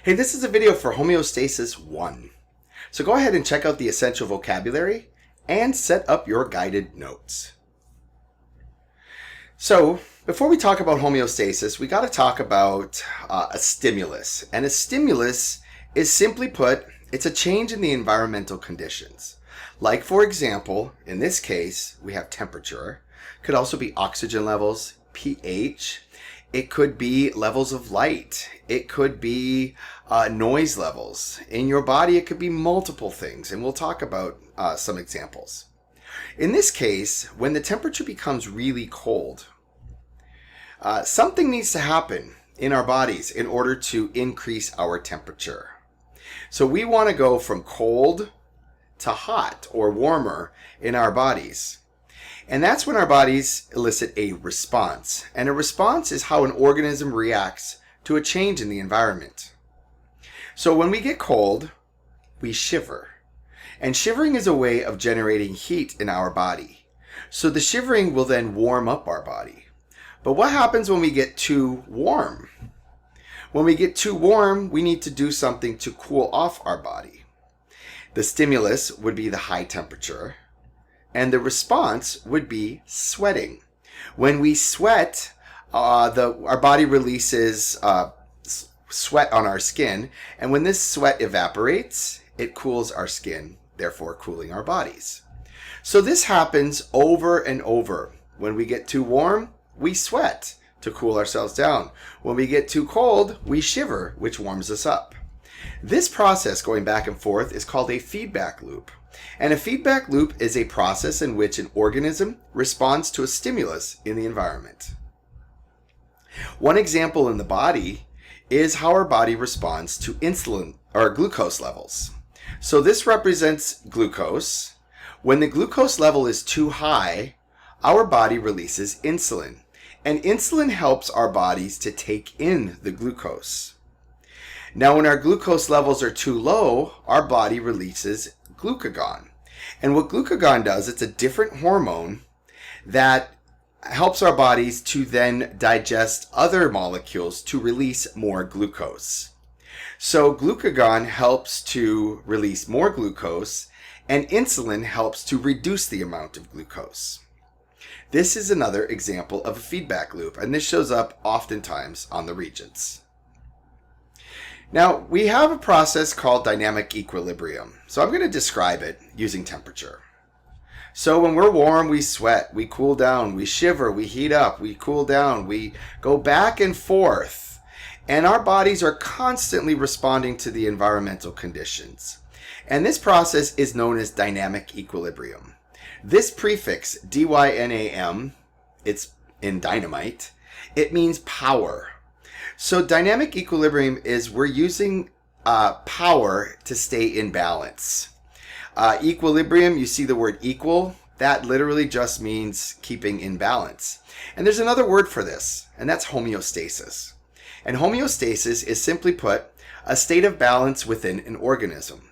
Hey, this is a video for HOMEOSTASIS.1. So go ahead and check out the essential vocabulary and set up your guided notes. So before we talk about homeostasis, we got to talk about a stimulus. And a stimulus is, simply put, it's a change in the environmental conditions. Like, for example, in this case, we have temperature. Could also be oxygen levels, pH. It could be levels of light. It could be noise levels. In your body, it could be multiple things, and we'll talk about some examples. In this case, when the temperature becomes really cold, something needs to happen in our bodies in order to increase our temperature. So we want to go from cold to hot or warmer in our bodies. And that's when our bodies elicit a response. And a response is how an organism reacts to a change in the environment. So when we get cold, we shiver. And shivering is a way of generating heat in our body. So the shivering will then warm up our body. But what happens when we get too warm? When we get too warm, we need to do something to cool off our body. The stimulus would be the high temperature. And the response would be sweating. When we sweat, our body releases sweat on our skin. And when this sweat evaporates, it cools our skin, therefore cooling our bodies. So this happens over and over. When we get too warm, we sweat to cool ourselves down. When we get too cold, we shiver, which warms us up. This process going back and forth is called a feedback loop. And a feedback loop is a process in which an organism responds to a stimulus in the environment. One example in the body is how our body responds to insulin or glucose levels. So this represents glucose. When the glucose level is too high, our body releases insulin. And insulin helps our bodies to take in the glucose. Now, when our glucose levels are too low, our body releases glucagon. And what glucagon does, it's a different hormone that helps our bodies to then digest other molecules to release more glucose. So glucagon helps to release more glucose, and insulin helps to reduce the amount of glucose. This is another example of a feedback loop, and this shows up oftentimes on the regents. Now, we have a process called dynamic equilibrium. So I'm going to describe it using temperature. So when we're warm, we sweat, we cool down, we shiver, we heat up, we cool down, we go back and forth. And our bodies are constantly responding to the environmental conditions. And this process is known as dynamic equilibrium. This prefix, dynam, it's in dynamite, it means power. So dynamic equilibrium is we're using power to stay in balance. Equilibrium, you see the word equal, that literally just means keeping in balance. And there's another word for this, and that's homeostasis. And homeostasis is, simply put, a state of balance within an organism.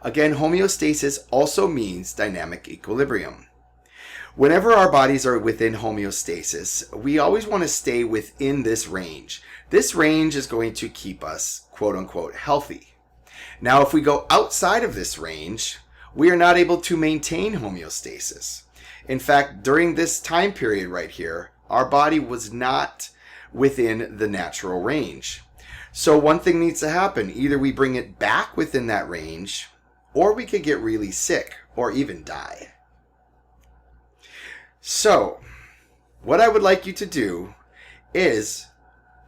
Again, homeostasis also means dynamic equilibrium. Whenever our bodies are within homeostasis, we always want to stay within this range. This range is going to keep us, quote unquote, healthy. Now, if we go outside of this range, we are not able to maintain homeostasis. In fact, during this time period right here, our body was not within the natural range. So one thing needs to happen. Either we bring it back within that range, or we could get really sick or even die. So, what I would like you to do is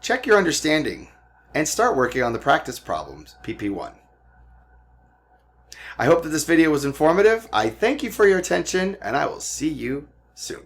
check your understanding and start working on the practice problems, PP1. I hope that this video was informative. I thank you for your attention, and I will see you soon.